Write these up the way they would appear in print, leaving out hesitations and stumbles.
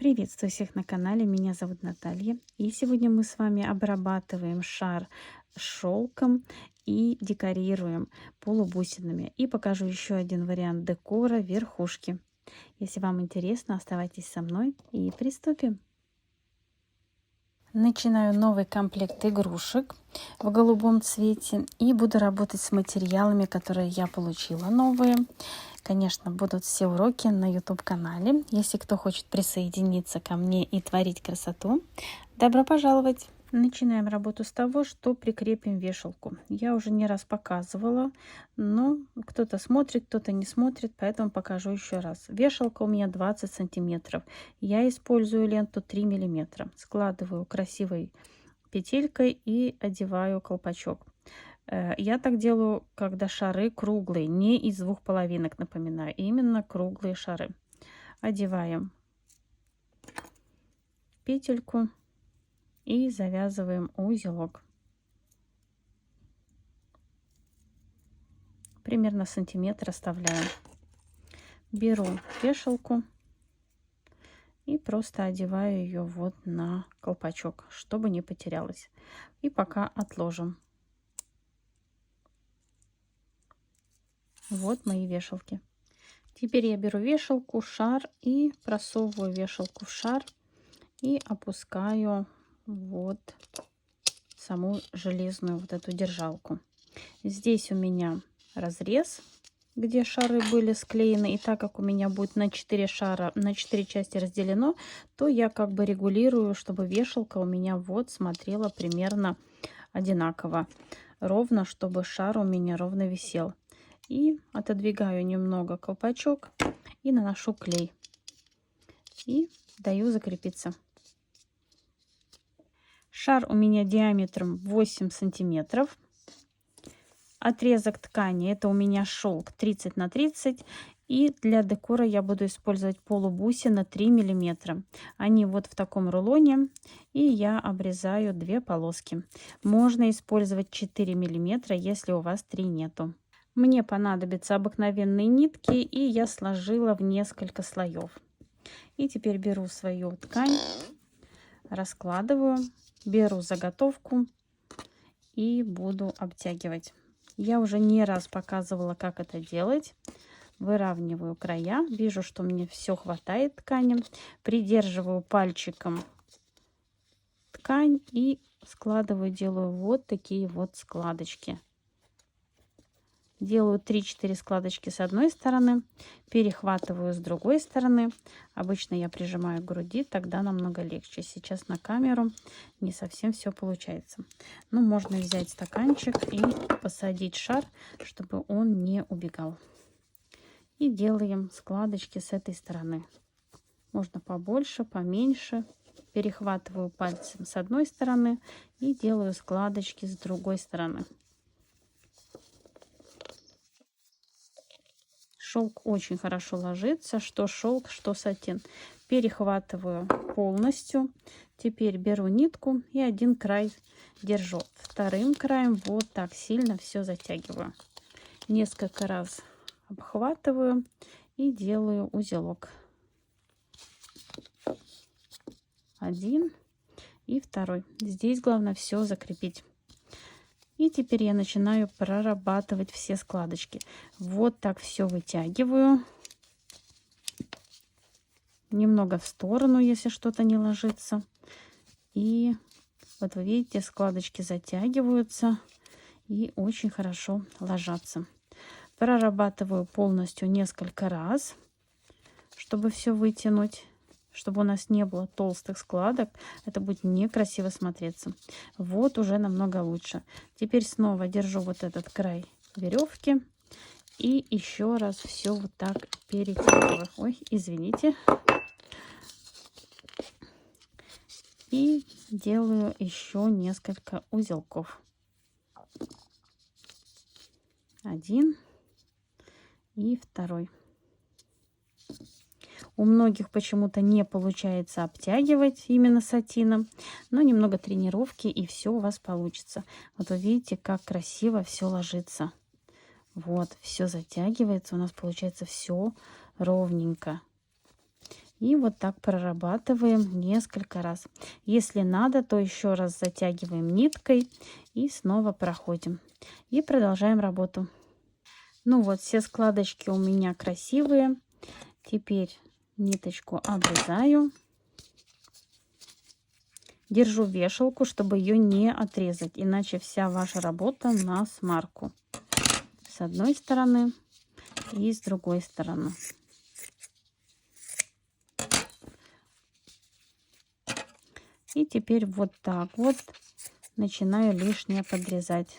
Приветствую всех на канале, меня зовут Наталья. И сегодня мы с вами обрабатываем шар шелком и декорируем полубусинами. И покажу еще один вариант декора верхушки. Если вам интересно, оставайтесь со мной и приступим. Начинаю новый комплект игрушек в голубом цвете и буду работать с материалами, которые я получила новые. Конечно, будут все уроки на YouTube-канале. Если кто хочет присоединиться ко мне и творить красоту, добро пожаловать! Начинаем работу с того, что прикрепим вешалку. Я уже не раз показывала, но кто-то смотрит, кто-то не смотрит, поэтому покажу еще раз. Вешалка у меня 20 сантиметров. Я использую ленту 3 миллиметра. Складываю красивой петелькой и одеваю колпачок. Я так делаю, когда шары круглые, не из двух половинок, напоминаю, именно круглые шары. Одеваем петельку и завязываем узелок. Примерно сантиметр оставляем. Беру вешалку и просто одеваю ее вот на колпачок, чтобы не потерялась. И пока отложим. Вот мои вешалки. Теперь я беру вешалку, шар и просовываю вешалку в шар и опускаю вот саму железную вот эту держалку. Здесь у меня разрез, где шары были склеены, и так как у меня будет на 4 шара, на 4 части разделено, то я как бы регулирую, чтобы вешалка у меня вот смотрела примерно одинаково, ровно, чтобы шар у меня ровно висел. И отодвигаю немного колпачок и наношу клей. И даю закрепиться. Шар у меня диаметром 8 сантиметров. Отрезок ткани, это у меня шелк 30 на 30. И для декора я буду использовать полубусины 3 миллиметра. Они вот в таком рулоне. И я обрезаю 2 полоски. Можно использовать 4 миллиметра, если у вас 3 нету. Мне понадобятся обыкновенные нитки, и я сложила в несколько слоев. И теперь беру свою ткань, раскладываю, беру заготовку и буду обтягивать. Я уже не раз показывала, как это делать. Выравниваю края, вижу, что мне все хватает ткани, придерживаю пальчиком ткань и складываю, делаю вот такие вот складочки. Делаю 3-4 складочки с одной стороны, перехватываю с другой стороны. Обычно я прижимаю к груди, тогда намного легче. Сейчас на камеру не совсем все получается. Но можно взять стаканчик и посадить шар, чтобы он не убегал. И делаем складочки с этой стороны. Можно побольше, поменьше. Перехватываю пальцем с одной стороны и делаю складочки с другой стороны. Шелк очень хорошо ложится, что шелк, что сатин. Перехватываю полностью. Теперь беру нитку и один край держу. Вторым краем вот так сильно все затягиваю. Несколько раз обхватываю и делаю узелок. Один и второй. Здесь главное все закрепить. И теперь я начинаю прорабатывать все складочки. Вот так все вытягиваю. Немного в сторону, если что-то не ложится. И вот вы видите, складочки затягиваются и очень хорошо ложатся. Прорабатываю полностью несколько раз, чтобы все вытянуть. Чтобы у нас не было толстых складок, это будет некрасиво смотреться. Вот уже намного лучше. Теперь снова держу вот этот край веревки и еще раз все вот так перетягиваю. Ой, извините. И делаю еще несколько узелков. Один и второй. У многих почему-то не получается обтягивать именно сатином, но немного тренировки и все у вас получится. Вот вы видите, как красиво все ложится. Вот, все затягивается, у нас получается все ровненько. И вот так прорабатываем несколько раз. Если надо, то еще раз затягиваем ниткой и снова проходим. И продолжаем работу. Ну вот, все складочки у меня красивые. Теперь ниточку обрезаю. Держу вешалку, чтобы ее не отрезать, иначе вся ваша работа на смарку. С одной стороны и с другой стороны. И теперь вот так вот начинаю лишнее подрезать,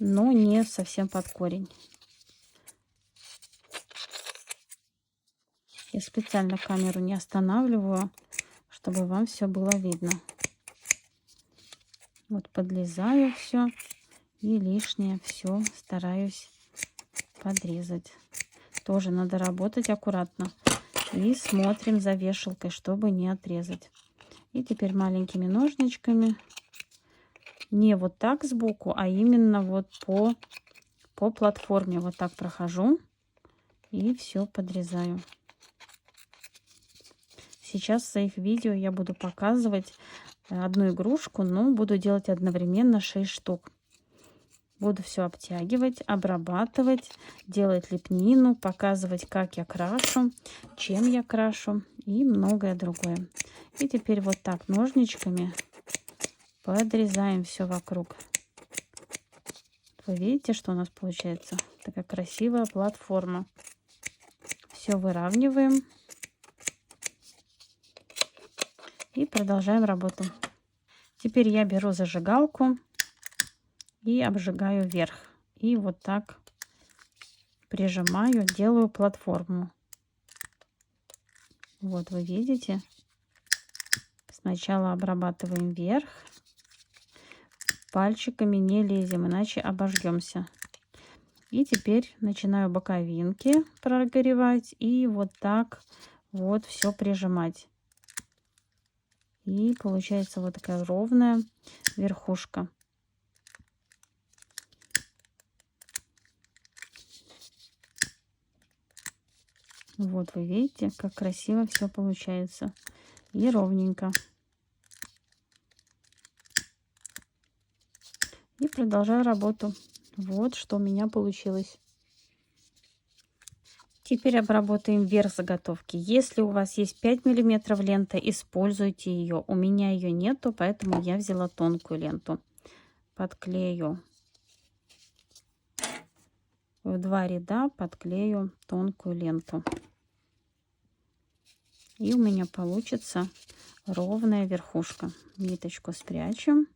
но не совсем под корень. Я специально камеру не останавливаю, чтобы вам все было видно. Вот подрезаю все и лишнее все стараюсь подрезать. Тоже надо работать аккуратно. И смотрим за вешалкой, чтобы не отрезать. И теперь маленькими ножничками, не вот так сбоку, а именно вот по платформе вот так прохожу и все подрезаю. Сейчас в своих видео я буду показывать одну игрушку, но буду делать одновременно 6 штук. Буду все обтягивать, обрабатывать, делать лепнину, показывать, как я крашу, чем я крашу и многое другое. И теперь вот так ножничками подрезаем все вокруг. Вы видите, что у нас получается? Такая красивая платформа. Все выравниваем. И продолжаем работу. Теперь я беру зажигалку и обжигаю вверх. И вот так прижимаю, делаю платформу. Вот вы видите. Сначала обрабатываем вверх. Пальчиками не лезем, иначе обожгемся. И теперь начинаю боковинки прогревать и вот так вот все прижимать. И получается вот такая ровная верхушка. Вот вы видите, как красиво все получается. И ровненько. И продолжаю работу. Вот что у меня получилось. Теперь обработаем верх заготовки. Если у вас есть 5 миллиметров лента, используйте ее. У меня ее нету, поэтому я взяла тонкую ленту. Подклею в 2 ряда, подклею тонкую ленту. И у меня получится ровная верхушка. Ниточку спрячем.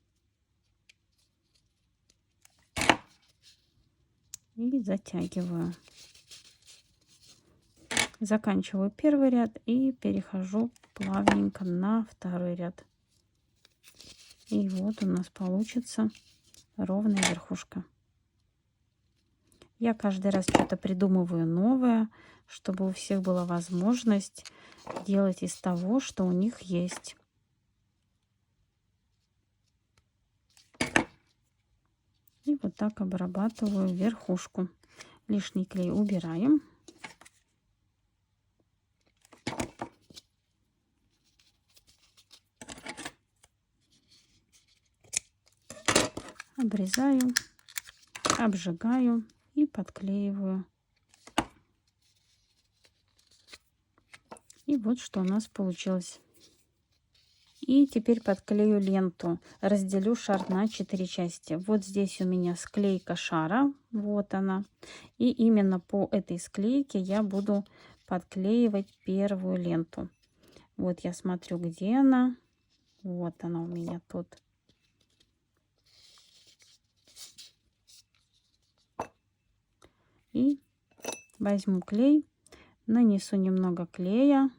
И затягиваю. Заканчиваю первый ряд и перехожу плавненько на второй ряд. И вот у нас получится ровная верхушка. Я каждый раз что-то придумываю новое, чтобы у всех была возможность делать из того, что у них есть. И вот так обрабатываю верхушку. Лишний клей убираем. Обрезаю, обжигаю и подклеиваю. И вот что у нас получилось. И теперь подклею ленту. Разделю шар на 4 части. Вот здесь у меня склейка шара. Вот она. И именно по этой склейке я буду подклеивать первую ленту. Вот я смотрю, где она. Вот она у меня тут. И возьму клей, нанесу немного клея.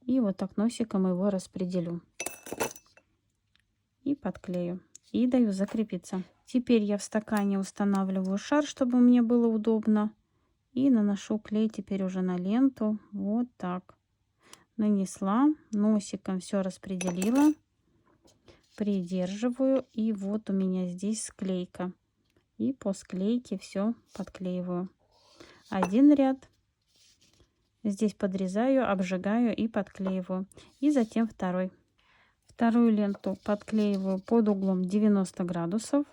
И вот так носиком его распределю. И подклею. И даю закрепиться. Теперь я в стакане устанавливаю шар, чтобы мне было удобно. И наношу клей теперь уже на ленту. Вот так. Нанесла. Носиком все распределила. Придерживаю. И вот у меня здесь склейка. И по склейке все подклеиваю. Один ряд. Здесь подрезаю, обжигаю и подклеиваю. И затем второй. Вторую ленту подклеиваю под углом 90 градусов.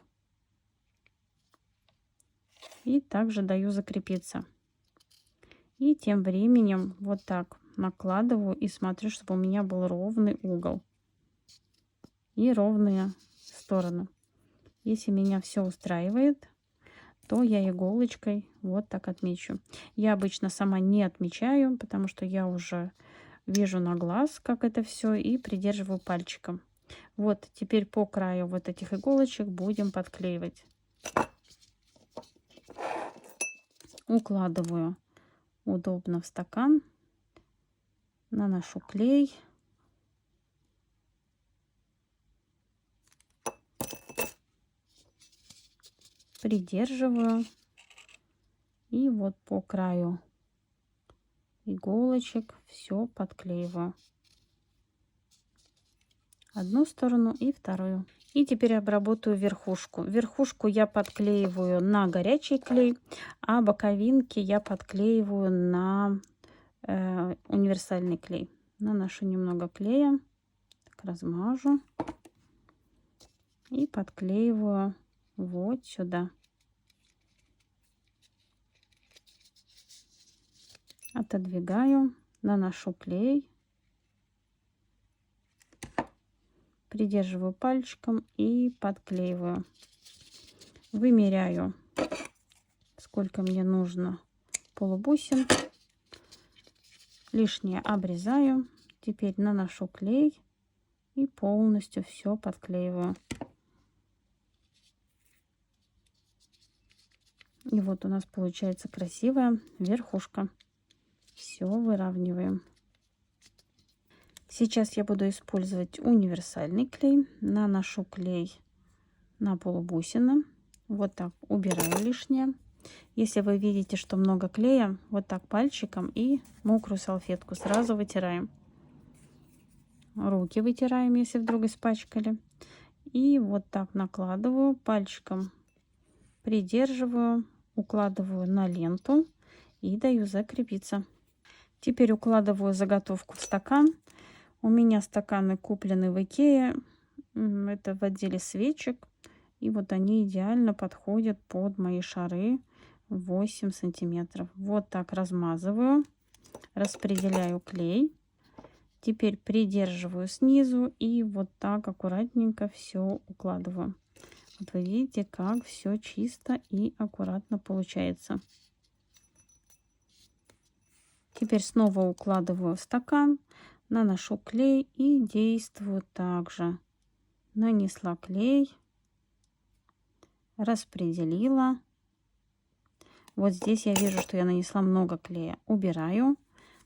И также даю закрепиться. И тем временем вот так накладываю и смотрю, чтобы у меня был ровный угол. И ровные стороны. Если меня все устраивает, то я иголочкой вот так отмечу. Я обычно сама не отмечаю, потому что я уже вижу на глаз, как это все, и придерживаю пальчиком. Вот теперь по краю вот этих иголочек будем подклеивать. Укладываю удобно в стакан, наношу клей. Придерживаю. И вот по краю иголочек все подклеиваю. Одну сторону и вторую. И теперь обработаю верхушку. Верхушку я подклеиваю на горячий клей, а боковинки я подклеиваю на универсальный клей. Наношу немного клея, так размажу и подклеиваю вот сюда. Отодвигаю, наношу клей, придерживаю пальчиком и подклеиваю. Вымеряю, сколько мне нужно полубусин. Лишнее обрезаю. Теперь наношу клей и полностью все подклеиваю. И вот у нас получается красивая верхушка. Все выравниваем. Сейчас я буду использовать универсальный клей. Наношу клей на полубусины. Вот так убираю лишнее. Если вы видите, что много клея, вот так пальчиком и мокрую салфетку сразу вытираем. Руки вытираем, если вдруг испачкали. И вот так накладываю пальчиком, придерживаю, укладываю на ленту и даю закрепиться. Теперь укладываю заготовку в стакан. У меня стаканы куплены в Икее. Это в отделе свечек. И вот они идеально подходят под мои шары 8 сантиметров. Вот так размазываю, распределяю клей. Теперь придерживаю снизу и вот так аккуратненько все укладываю. Вот вы видите, как все чисто и аккуратно получается. Теперь снова укладываю в стакан, наношу клей и действую также. Нанесла клей, распределила. Вот здесь я вижу, что я нанесла много клея. Убираю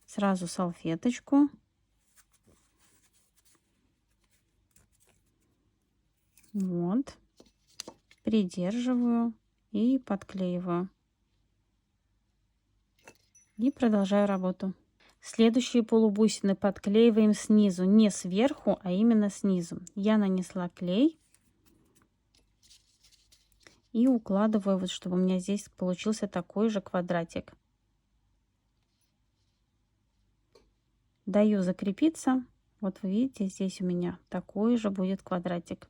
сразу салфеточку. Вот. Придерживаю и подклеиваю. И продолжаю работу. Следующие полубусины подклеиваем снизу, не сверху, а именно снизу. Я нанесла клей и укладываю, вот чтобы у меня здесь получился такой же квадратик. Даю закрепиться. Вот вы видите, здесь у меня такой же будет квадратик.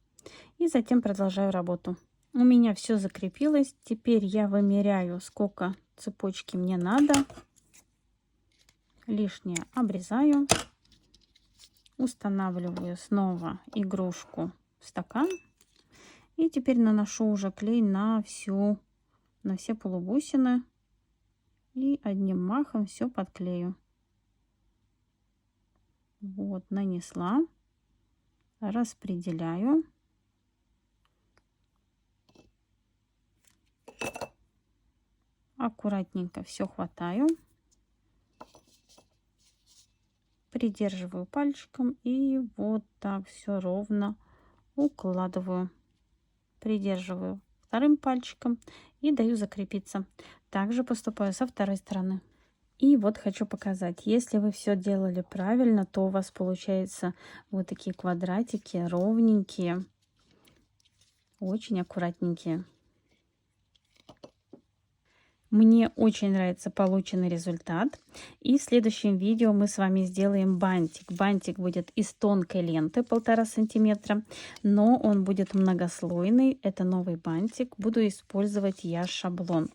И затем продолжаю работу. У меня все закрепилось. Теперь я вымеряю, сколько цепочки мне надо. Лишнее обрезаю. Устанавливаю снова игрушку в стакан. И теперь наношу уже клей на все полубусины. И одним махом все подклею. Вот, нанесла. Распределяю. Аккуратненько все хватаю. Придерживаю пальчиком и вот так все ровно укладываю. Придерживаю вторым пальчиком и даю закрепиться. Также поступаю со второй стороны. И вот хочу показать, если вы все делали правильно, то у вас получается вот такие квадратики ровненькие, очень аккуратненькие. Мне очень нравится полученный результат. И в следующем видео мы с вами сделаем бантик. Бантик будет из тонкой ленты 1,5 сантиметра, но он будет многослойный. Это новый бантик. Буду использовать я шаблон.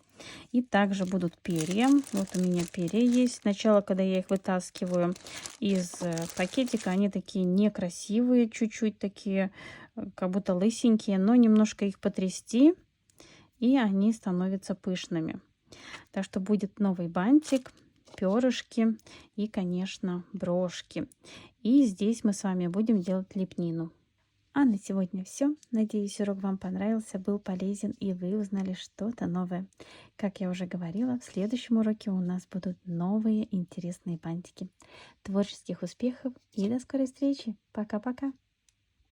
И также будут перья. Вот у меня перья есть. Сначала, когда я их вытаскиваю из пакетика, они такие некрасивые, чуть-чуть такие, как будто лысенькие, но немножко их потрясти, и они становятся пышными. Так что будет новый бантик, перышки и, конечно, брошки. И здесь мы с вами будем делать лепнину. А на сегодня все. Надеюсь, урок вам понравился, был полезен и вы узнали что-то новое. Как я уже говорила, в следующем уроке у нас будут новые интересные бантики. Творческих успехов и до скорой встречи. Пока-пока.